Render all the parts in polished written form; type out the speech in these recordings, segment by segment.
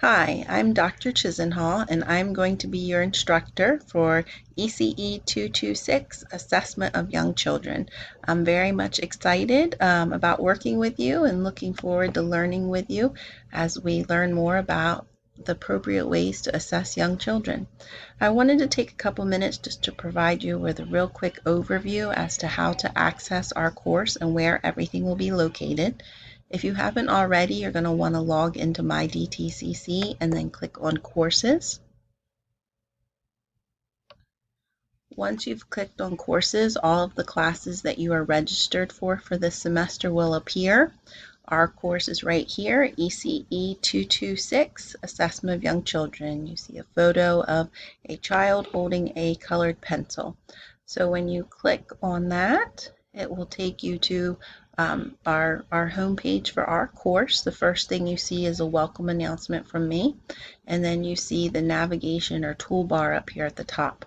Hi, I'm Dr. Chisenhall, and I'm going to be your instructor for ECE 226, Assessment of Young Children. I'm very much excited about working with you and looking forward to learning with you as we learn more about the appropriate ways to assess young children. I wanted to take a couple minutes just to provide you with a real quick overview as to how to access our course and where everything will be located. If you haven't already, you're going to want to log into My DTCC and then click on Courses. Once you've clicked on Courses, all of the classes that you are registered for this semester will appear. Our course is right here, ECE 226, Assessment of Young Children. You see a photo of a child holding a colored pencil. So when you click on that, it will take you to our homepage for our course. The first thing you see is a welcome announcement from me, and then you see the navigation or toolbar up here at the top.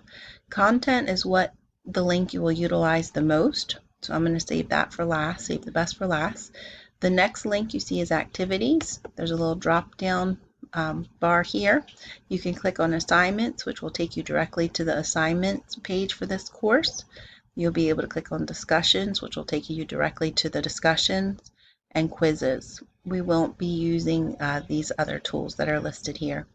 Content is what the link you will utilize the most, so I'm going to save that for last, save the best for last. The next link you see is activities. There's a little drop down bar here. You can click on assignments, which will take you directly to the assignments page for this course. You'll be able to click on discussions, which will take you directly to the discussions, and quizzes. We won't be using these other tools that are listed here.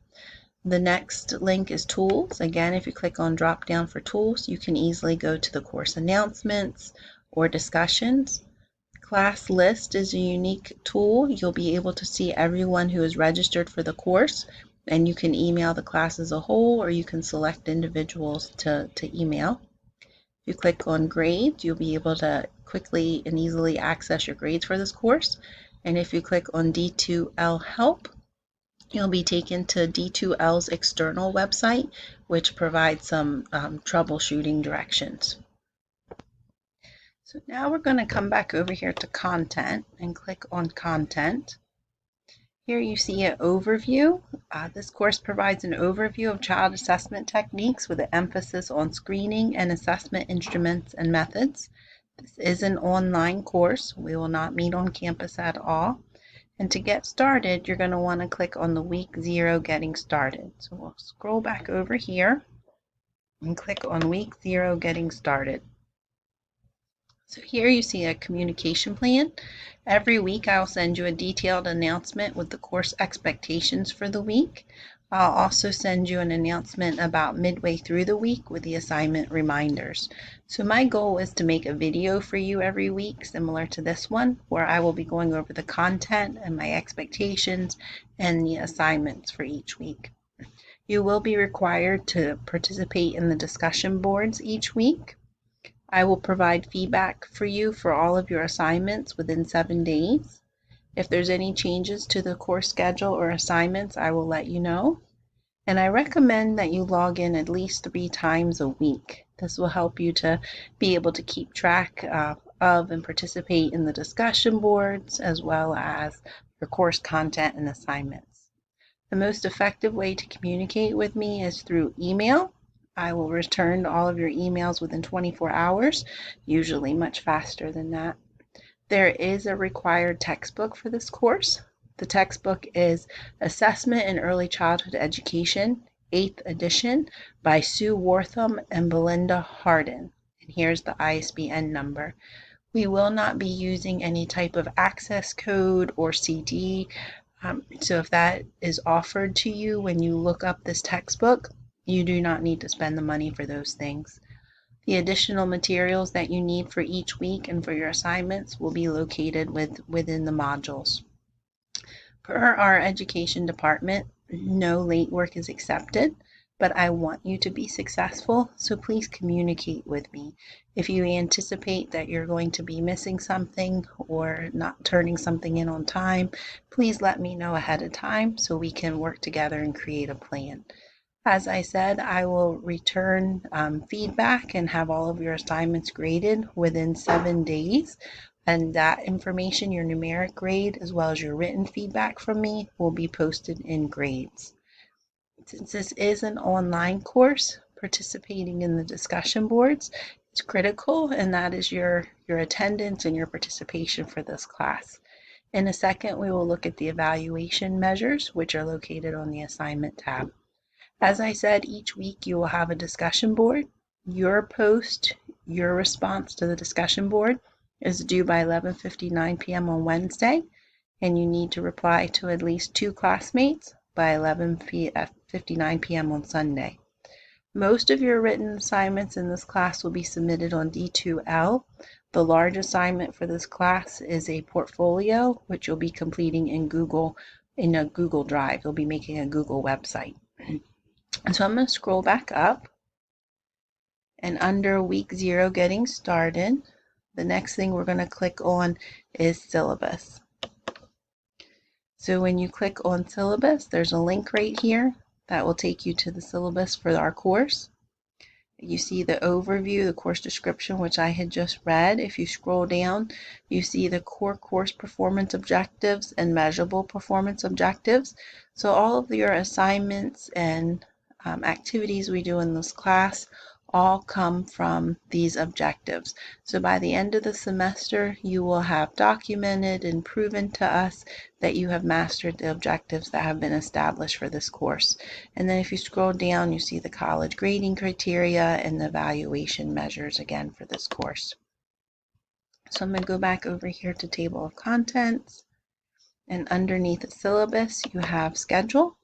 The next link is tools. Again, if you click on drop down for tools, you can easily go to the course announcements or discussions. Class list is a unique tool. You'll be able to see everyone who is registered for the course, and you can email the class as a whole, or you can select individuals to email. If you click on grades, you'll be able to quickly and easily access your grades for this course. And if you click on D2L Help, you'll be taken to D2L's external website, which provides some troubleshooting directions. So now we're going to come back over here to Content and click on Content. Here you see an overview. This course provides an overview of child assessment techniques with an emphasis on screening and assessment instruments and methods. This is an online course. We will not meet on campus at all. And to get started, you're going to want to click on the week 0 Getting Started. So we'll scroll back over here and click on week 0 Getting Started. So here you see a communication plan. Every week I'll send you a detailed announcement with the course expectations for the week. I'll also send you an announcement about midway through the week with the assignment reminders. So my goal is to make a video for you every week similar to this one, where I will be going over the content and my expectations and the assignments for each week. You will be required to participate in the discussion boards each week. I will provide feedback for you for all of your assignments within 7 days. If there's any changes to the course schedule or assignments, I will let you know. And I recommend that you log in at least 3 times a week. This will help you to be able to keep track of and participate in the discussion boards as well as your course content and assignments. The most effective way to communicate with me is through email. I will return all of your emails within 24 hours, usually much faster than that. There is a required textbook for this course. The textbook is Assessment in Early Childhood Education, 8th edition by Sue Wortham and Belinda Harden. And here's the ISBN number. We will not be using any type of access code or CD. So if that is offered to you when you look up this textbook, you do not need to spend the money for those things. The additional materials that you need for each week and for your assignments will be located within the modules. Per our education department, no late work is accepted, but I want you to be successful, so please communicate with me. If you anticipate that you're going to be missing something or not turning something in on time, please let me know ahead of time so we can work together and create a plan. As I said, I will return feedback and have all of your assignments graded within 7 days. And that information, your numeric grade, as well as your written feedback from me, will be posted in grades. Since this is an online course, participating in the discussion boards is critical, and that is your attendance and your participation for this class. In a second, we will look at the evaluation measures, which are located on the assignment tab. As I said, each week you will have a discussion board. Your post, your response to the discussion board is due by 11:59 p.m. on Wednesday, and you need to reply to at least 2 classmates by 11:59 p.m. on Sunday. Most of your written assignments in this class will be submitted on D2L. The large assignment for this class is a portfolio, which you'll be completing in a Google Drive. You'll be making a Google website. And so I'm going to scroll back up, and under week 0, getting started, the next thing we're going to click on is syllabus. So when you click on syllabus, there's a link right here that will take you to the syllabus for our course. You see the overview, the course description, which I had just read. If you scroll down, you see the core course performance objectives and measurable performance objectives. So all of your assignments and activities we do in this class all come from these objectives. So by the end of the semester, you will have documented and proven to us that you have mastered the objectives that have been established for this course. And then if you scroll down, you see the college grading criteria and the evaluation measures again for this course. So I'm going to go back over here to table of contents, and underneath the syllabus, you have schedule.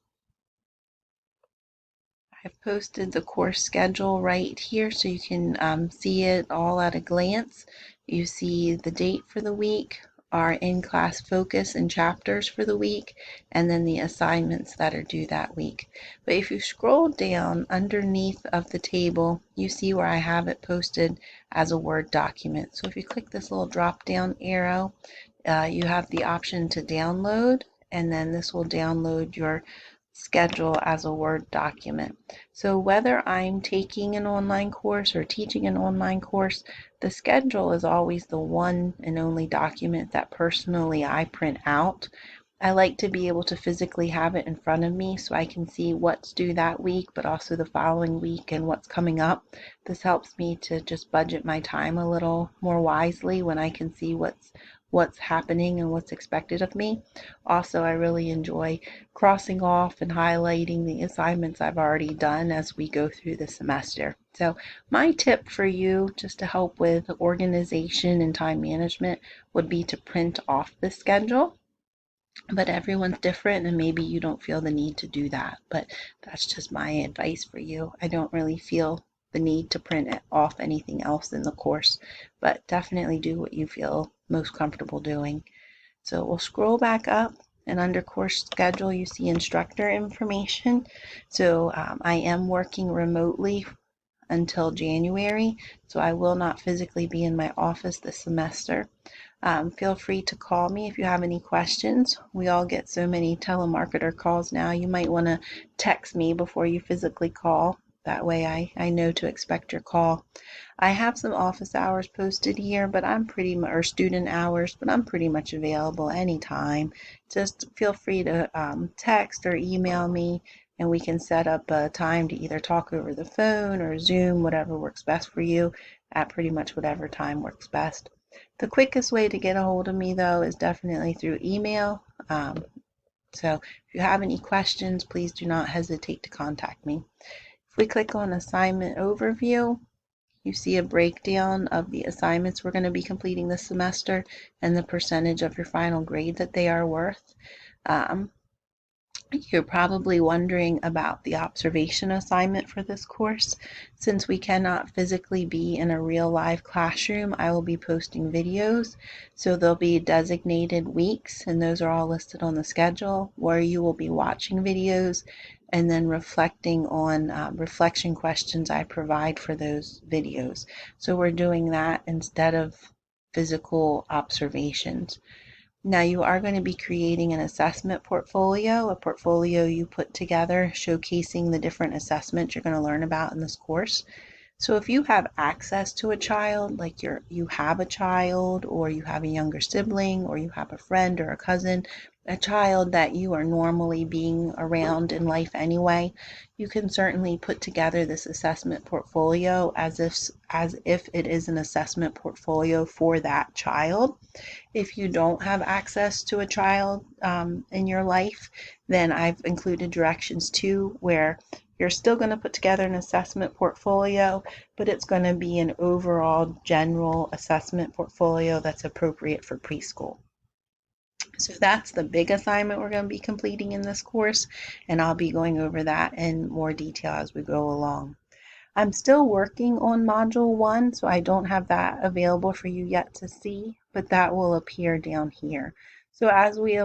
I've posted the course schedule right here so you can see it all at a glance. You see the date for the week, our in-class focus and chapters for the week, and then the assignments that are due that week. But if you scroll down underneath of the table, you see where I have it posted as a Word document. So if you click this little drop-down arrow, you have the option to download, and then this will download your schedule as a Word document. So whether I'm taking an online course or teaching an online course, the schedule is always the one and only document that personally I print out. I like to be able to physically have it in front of me so I can see what's due that week, but also the following week and what's coming up. This helps me to just budget my time a little more wisely when I can see what's happening and what's expected of me. Also, I really enjoy crossing off and highlighting the assignments I've already done as we go through the semester. So my tip for you, just to help with organization and time management, would be to print off the schedule. But everyone's different, and maybe you don't feel the need to do that. But that's just my advice for you. I don't really feel the need to print off anything else in the course, but definitely do what you feel most comfortable doing. So we'll scroll back up, and under course schedule, you see instructor information. So I am working remotely until January, so I will not physically be in my office this semester. Feel free to call me if you have any questions. We all get so many telemarketer calls now. You might want to text me before you physically call. That way I know to expect your call. I have some office hours posted here, but or student hours, but I'm pretty much available anytime. Just feel free to text or email me, and we can set up a time to either talk over the phone or Zoom, whatever works best for you, at pretty much whatever time works best. The quickest way to get a hold of me, though, is definitely through email. So if you have any questions, please do not hesitate to contact me. If we click on Assignment Overview, you see a breakdown of the assignments we're going to be completing this semester and the percentage of your final grade that they are worth. You're probably wondering about the observation assignment for this course. Since we cannot physically be in a real live classroom, I will be posting videos. So there'll be designated weeks, and those are all listed on the schedule, where you will be watching videos and then reflecting on reflection questions I provide for those videos. So we're doing that instead of physical observations. Now you are going to be creating an assessment portfolio, a portfolio you put together showcasing the different assessments you're going to learn about in this course. So if you have access to a child, like you have a child, or you have a younger sibling, or you have a friend or a cousin a child that you are normally being around in life anyway, you can certainly put together this assessment portfolio as if it is an assessment portfolio for that child. If you don't have access to a child in your life, then I've included directions too, where you're still going to put together an assessment portfolio, but it's going to be an overall general assessment portfolio that's appropriate for preschool. So that's the big assignment we're going to be completing in this course, and I'll be going over that in more detail as we go along. I'm still working on Module 1, so I don't have that available for you yet to see, but that will appear down here. So as we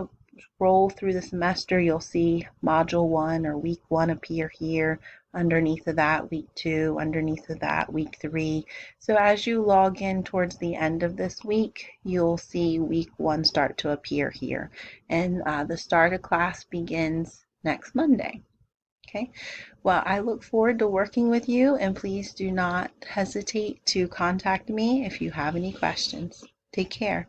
roll through the semester, you'll see Module 1 or Week 1 appear here. Underneath of that, Week 2. Underneath of that, Week 3. So as you log in towards the end of this week, you'll see Week 1 start to appear here. And the start of class begins next Monday. Okay, well, I look forward to working with you, and please do not hesitate to contact me if you have any questions. Take care.